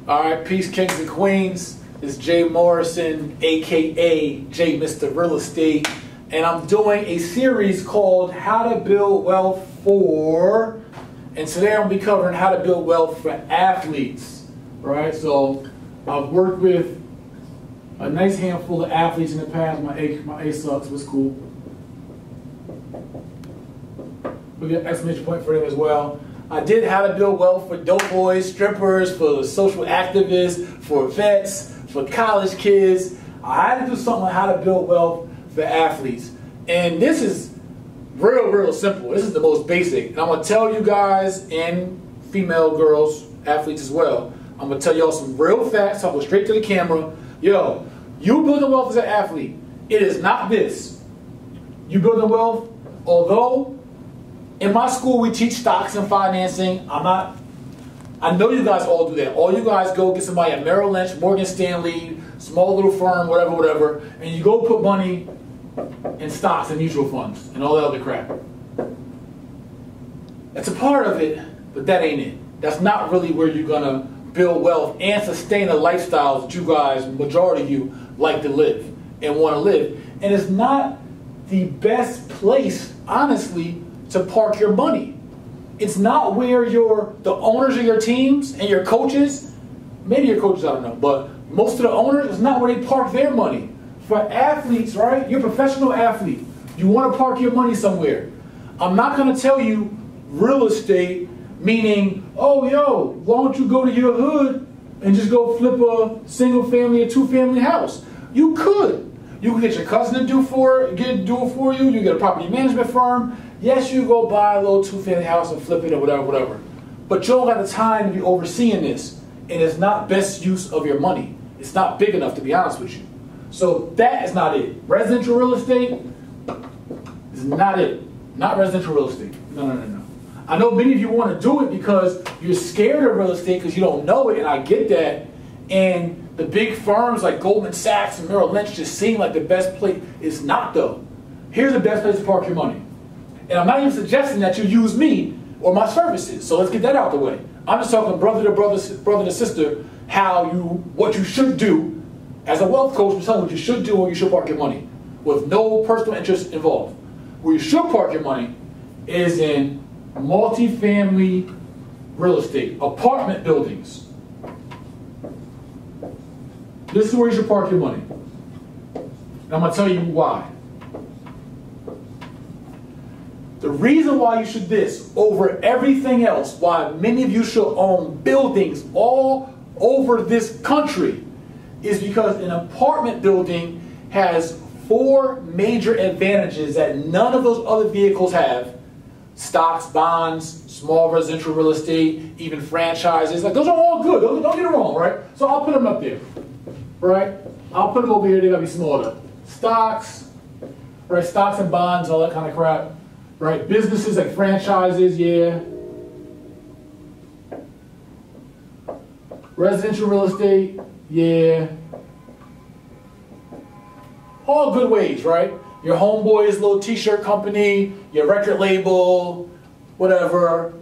All right, peace, kings and queens. It's Jay Morrison, aka Jay Mr. Real Estate, and I'm doing a series called How to Build Wealth For, and today I'm gonna be covering how to build wealth for athletes. Right? So I've worked with a nice handful of athletes in the past. My A sucks was cool. We get an exclamation point for them as well. I did how to build wealth for dope boys, strippers, for social activists, for vets, for college kids. I had to do something on how to build wealth for athletes. And this is real simple. This is the most basic. And I'm going to tell you guys, and female girls, athletes as well, I'm going to tell y'all some real facts. I'll go straight to the camera. Yo, you building wealth as an athlete, it is not this. You building wealth, although in my school, we teach stocks and financing. I know you guys all do that. All you guys go get somebody at Merrill Lynch, Morgan Stanley, small little firm, whatever, and you go put money in stocks and mutual funds and all that other crap. That's a part of it, but that ain't it. That's not really where you're gonna build wealth and sustain a lifestyle that you guys, majority of you, like to live and want to live. And it's not the best place, honestly, to park your money. It's not where the owners of your teams and your coaches, maybe your coaches, I don't know, but most of the owners, it's not where they park their money. For athletes, right, you're a professional athlete. You want to park your money somewhere. I'm not going to tell you real estate, meaning, oh, yo, why don't you go to your hood and just go flip a single family or two family house? You could. You can get your cousin to do it for you. You get a property management firm. Yes, you go buy a little two-family house and flip it or whatever. But you don't got the time to be overseeing this, and it's not best use of your money. It's not big enough, to be honest with you. So that is not it. Residential real estate is not it. Not residential real estate. No. I know many of you want to do it because you're scared of real estate because you don't know it, and I get that. And the big firms like Goldman Sachs and Merrill Lynch just seem like the best place. It's not, though. Here's the best place to park your money. And I'm not even suggesting that you use me or my services. So let's get that out the way. I'm just talking brother to sister, what you should do as a wealth coach. I'm telling you what you should do or you should park your money with no personal interest involved. Where you should park your money is in multifamily real estate, apartment buildings. This is where you should park your money. And I'm going to tell you why. The reason why you should this over everything else, why many of you should own buildings all over this country, is because an apartment building has 4 major advantages that none of those other vehicles have. Stocks, bonds, small residential real estate, even franchises. Like, those are all good. Don't get it wrong, right? So I'll put them up there, right? I'll put them over here. They're going to be smaller. Stocks, right? Stocks and bonds, all that kind of crap. Right, businesses like franchises, yeah. Residential real estate, yeah. All good ways, right? Your homeboy's little t-shirt company, your record label, whatever.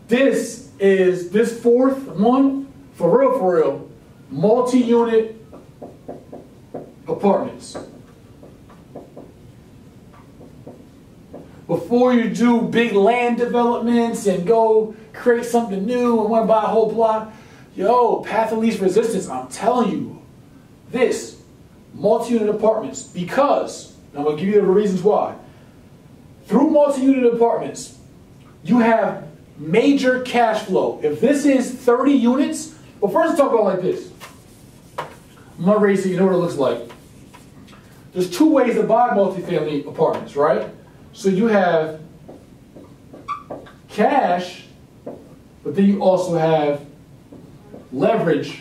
This 4th one, for real, multi-unit apartments. Before you do big land developments and go create something new and want to buy a whole block, yo, path of least resistance, I'm telling you, this, multi-unit apartments, because, I'm going to give you the reasons why. Through multi-unit apartments, you have major cash flow. If this is 30 units, well, first let's talk about it like this. I'm going to raise it, you know what it looks like. There's 2 ways to buy multifamily apartments, right? So you have cash, but then you also have leverage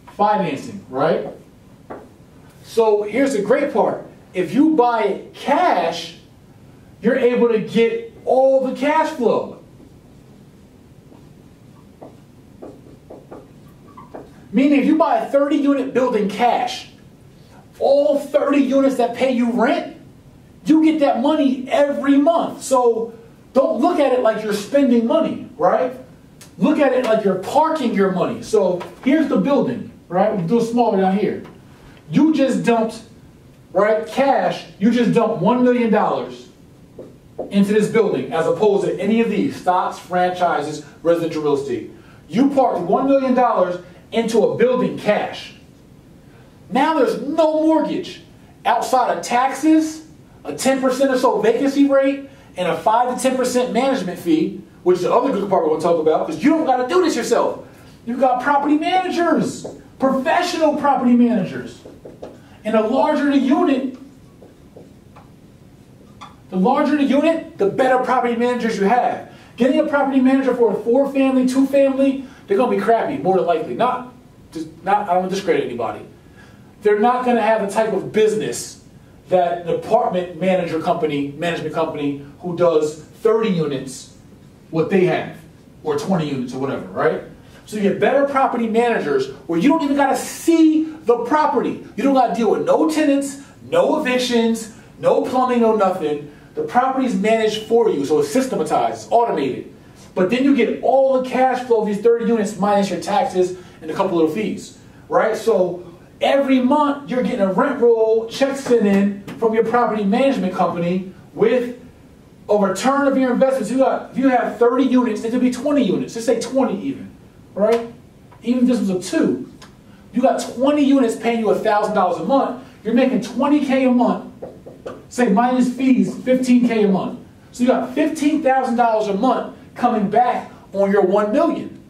financing, right? So here's the great part. If you buy cash, you're able to get all the cash flow. Meaning if you buy a 30-unit building cash, all 30 units that pay you rent, you get that money every month. So don't look at it like you're spending money, right? Look at it like you're parking your money. So here's the building, right? We'll do it smaller down here. You just dumped, right, cash, you just dumped $1 million into this building as opposed to any of these stocks, franchises, residential real estate. You parked $1 million into a building cash. Now there's no mortgage outside of taxes, a 10% or so vacancy rate, and a 5 to 10% management fee, which is the other good part we're going to talk about, because you don't got to do this yourself. You've got property managers, professional property managers. And the larger the unit, the better property managers you have. Getting a property manager for a 4-family, 2-family, they're going to be crappy, more than likely. I don't want to discredit anybody. They're not going to have the type of business that an apartment management company who does 30 units, what they have, or 20 units or whatever, right? So you get better property managers where you don't even got to see the property. You don't got to deal with no tenants, no evictions, no plumbing, no nothing. The property is managed for you, so it's systematized, it's automated. But then you get all the cash flow of these 30 units minus your taxes and a couple little fees, right? So every month you're getting a rent roll, checks sent in from your property management company with a return of your investments. If you have 30 units, it could be 20 units. Let's say 20 even, right? Even if this was a 2. You got 20 units paying you $1,000 a month. You're making $20K a month. Say minus fees, $15K a month. So you got $15,000 a month coming back on your $1 million.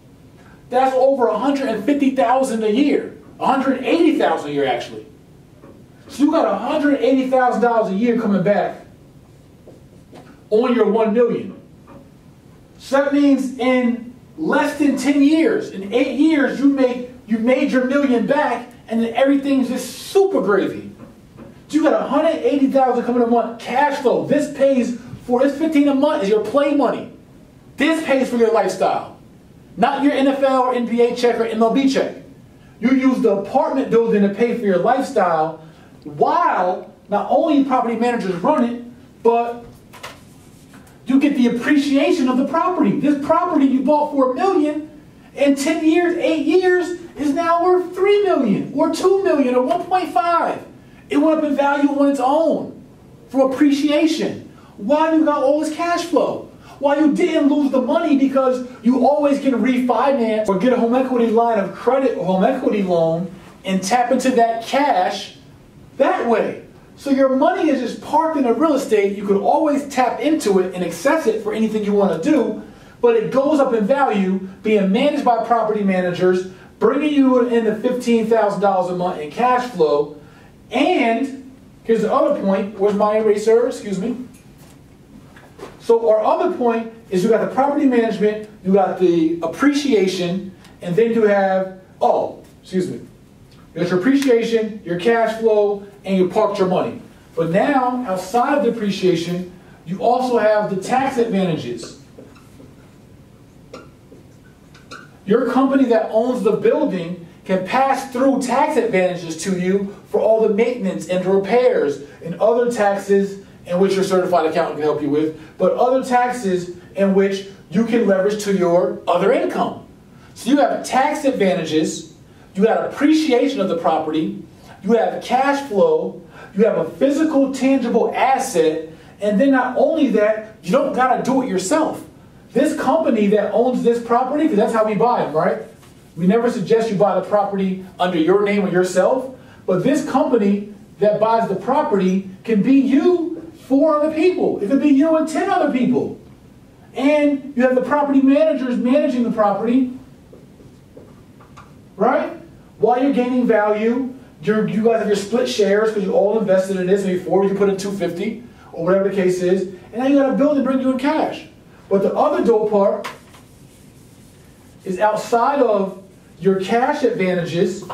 That's over $150,000 a year. $180,000 a year actually. So you got $180,000 a year coming back on your $1 million. So that means in less than 10 years, in 8 years, you made your $1 million back, and then everything's just super gravy. So you got $180,000 coming a month cash flow. This pays for this $15 a month is your play money. This pays for your lifestyle, not your NFL or NBA check or MLB check. You use the apartment building to pay for your lifestyle, while not only property managers run it, but you get the appreciation of the property. This property you bought for $1 million, in 10 years, 8 years, is now worth $3 million or $2 million or 1.5. It went up in value on its own from appreciation. Why you got all this cash flow? Why you didn't lose the money because you always can refinance or get a home equity line of credit or home equity loan and tap into that cash that way. So your money is just parked in a real estate. You could always tap into it and access it for anything you want to do, but it goes up in value being managed by property managers, bringing you in the $15,000 a month in cash flow. And here's the other point. Where's my eraser? Excuse me. So our other point is you got the property management, you got the appreciation, and then you have, you got your appreciation, your cash flow, and you parked your money. But now, outside of the appreciation, you also have the tax advantages. Your company that owns the building can pass through tax advantages to you for all the maintenance and the repairs and other taxes in which your certified accountant can help you with, but other taxes in which you can leverage to your other income. So you have tax advantages, you have appreciation of the property, you have cash flow, you have a physical, tangible asset, and then not only that, you don't got to do it yourself. This company that owns this property, because that's how we buy them, right? We never suggest you buy the property under your name or yourself, but this company that buys the property can be you, 4 other people. It could be you and 10 other people. And you have the property managers managing the property, right? While you're gaining value, you guys have your split shares because you all invested in this. Maybe 4, you can put in 250 or whatever the case is. And now you got a building bring you in cash. But the other dope part is outside of your cash advantages,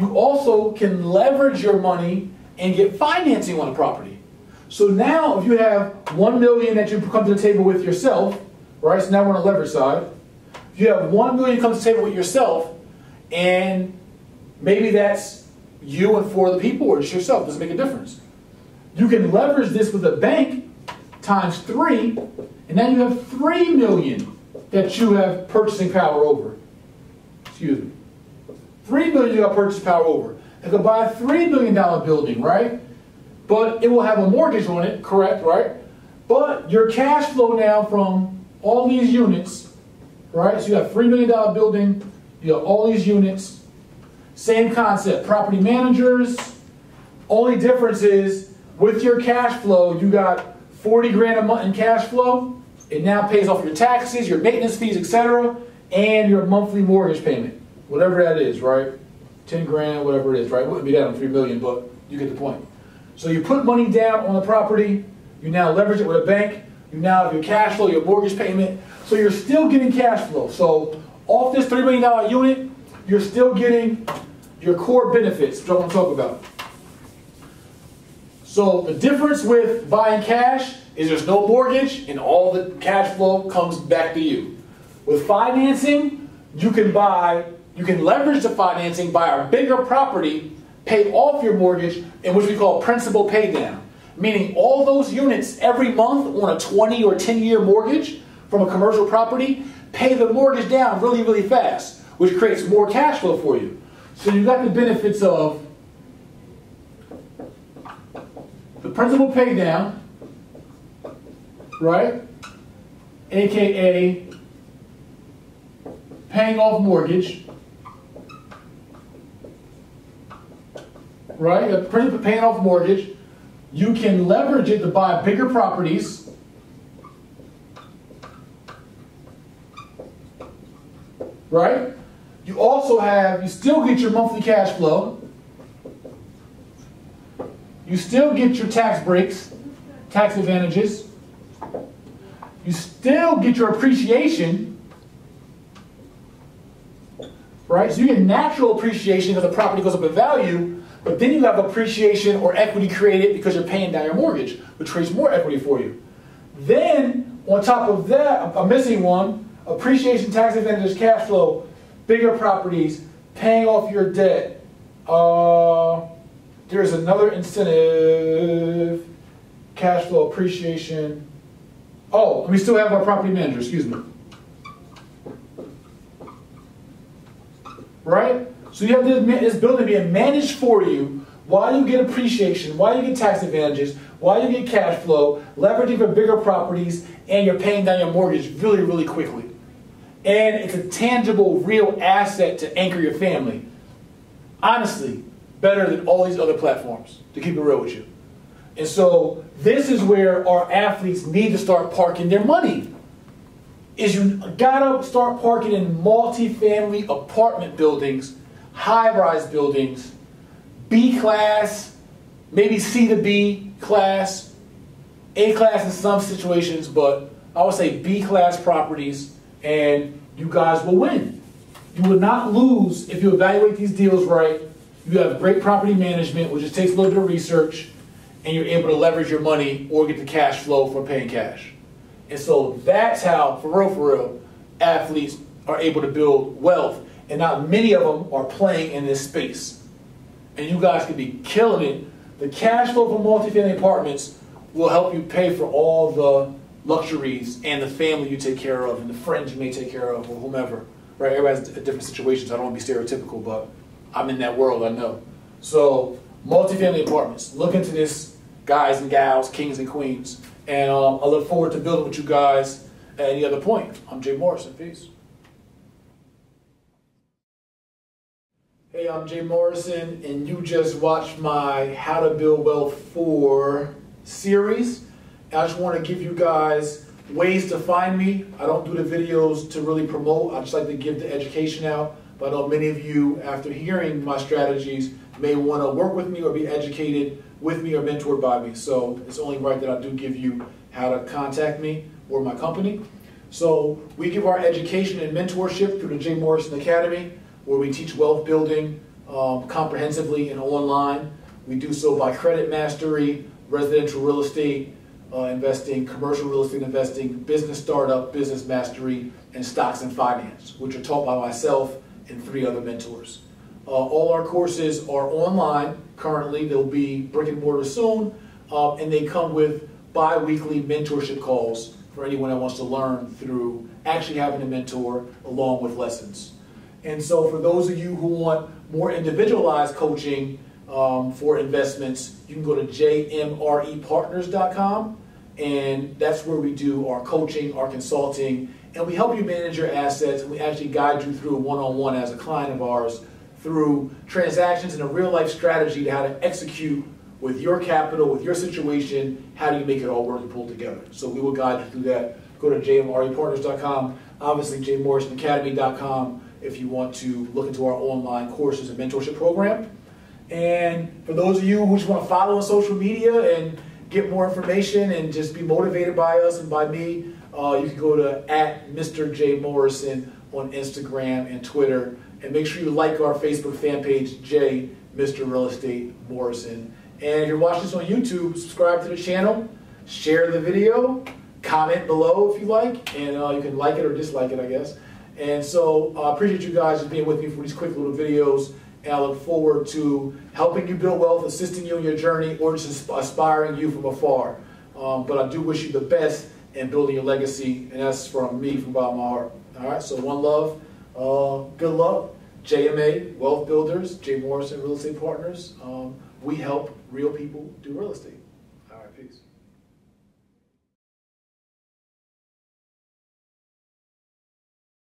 you also can leverage your money and get financing on the property. So now if you have $1 million that you come to the table with yourself, right? So now we're on the leverage side. If you have $1 million comes to the table with yourself, and maybe that's you and 4 other people or just yourself, doesn't make a difference. You can leverage this with a bank times 3, and now you have $3 million that you have purchasing power over. Excuse me. $3 million you got purchasing power over. It could buy a $3 million building, right? But it will have a mortgage on it, correct, right? But your cash flow now from all these units, right? So you have $3 million building, you have all these units, same concept, property managers. Only difference is with your cash flow, you got 40 grand a month in cash flow. It now pays off your taxes, your maintenance fees, etc., and your monthly mortgage payment, whatever that is, right? 10 grand, whatever it is, right? It wouldn't be that on 3 million, but you get the point. So you put money down on the property, you now leverage it with a bank, you now have your cash flow, your mortgage payment, so you're still getting cash flow. So off this $3 million unit, you're still getting your core benefits, which I want to talk about. So the difference with buying cash is there's no mortgage and all the cash flow comes back to you. With financing, you can leverage the financing, buy a bigger property, pay off your mortgage, in which we call principal pay down. Meaning all those units every month on a 20 or 10-year mortgage from a commercial property, pay the mortgage down really, really fast, which creates more cash flow for you. So you got the benefits of the principal pay down, right? AKA paying off mortgage, right? The principal paying off mortgage. You can leverage it to buy bigger properties. Right? You also you still get your monthly cash flow. You still get your tax breaks, tax advantages. You still get your appreciation. Right? So you get natural appreciation because the property goes up in value. But then you have appreciation or equity created because you're paying down your mortgage, which creates more equity for you. Then, on top of that, I'm missing one, appreciation, tax advantages, cash flow, bigger properties, paying off your debt. There's another incentive, cash flow, appreciation. Oh, we still have our property manager, excuse me. Right? So you have this building being managed for you while you get appreciation, while you get tax advantages, while you get cash flow, leveraging for bigger properties, and you're paying down your mortgage really, really quickly. And it's a tangible, real asset to anchor your family. Honestly, better than all these other platforms, to keep it real with you. And so this is where our athletes need to start parking their money. Is you gotta start parking in multifamily apartment buildings, high-rise buildings, B class, maybe C to B class, A class in some situations, but I would say B class properties, and you guys will win. You will not lose if you evaluate these deals right. You have great property management, which just takes a little bit of research, and you're able to leverage your money or get the cash flow from paying cash. And so that's how, for real, athletes are able to build wealth. And not many of them are playing in this space. And you guys could be killing it. The cash flow from multifamily apartments will help you pay for all the luxuries and the family you take care of and the friends you may take care of or whomever. Right? Everybody's in different situations. I don't want to be stereotypical, but I'm in that world, I know. So, multifamily apartments. Look into this, guys and gals, kings and queens. And I look forward to building with you guys at any other point. I'm Jay Morrison. Peace. Hey, I'm Jay Morrison, and you just watched my How to Build Wealth 4 series. I just want to give you guys ways to find me. I don't do the videos to really promote. I just like to give the education out. But I know many of you, after hearing my strategies, may want to work with me or be educated with me or mentored by me. So it's only right that I do give you how to contact me or my company. So we give our education and mentorship through the Jay Morrison Academy, where we teach wealth building comprehensively and online. We do so by credit mastery, residential real estate investing, commercial real estate investing, business startup, business mastery, and stocks and finance, which are taught by myself and 3 other mentors. All our courses are online currently. They'll be brick and mortar soon, and they come with bi-weekly mentorship calls for anyone that wants to learn through actually having a mentor along with lessons. And so for those of you who want more individualized coaching for investments, you can go to jmrepartners.com, and that's where we do our coaching, our consulting, and we help you manage your assets, and we actually guide you through one-on-one as a client of ours through transactions and a real-life strategy to how to execute with your capital, with your situation, how do you make it all work and pull together. So we will guide you through that. Go to jmrepartners.com, obviously jmorrisonacademy.com if you want to look into our online courses and mentorship program. And for those of you who just want to follow on social media and get more information and just be motivated by us and by me, you can go to @MrJMorrison on Instagram and Twitter. And make sure you like our Facebook fan page, Mr. Real Estate Morrison. And if you're watching this on YouTube, subscribe to the channel, share the video, comment below if you like, and you can like it or dislike it, I guess. And so I appreciate you guys just being with me for these quick little videos, and I look forward to helping you build wealth, assisting you in your journey, or just inspiring you from afar. But I do wish you the best in building your legacy, and that's from me, from bottom of my heart. All right, so one love, good luck. JMA, Wealth Builders, J. Morrison Real Estate Partners. We help real people do real estate. All right, peace.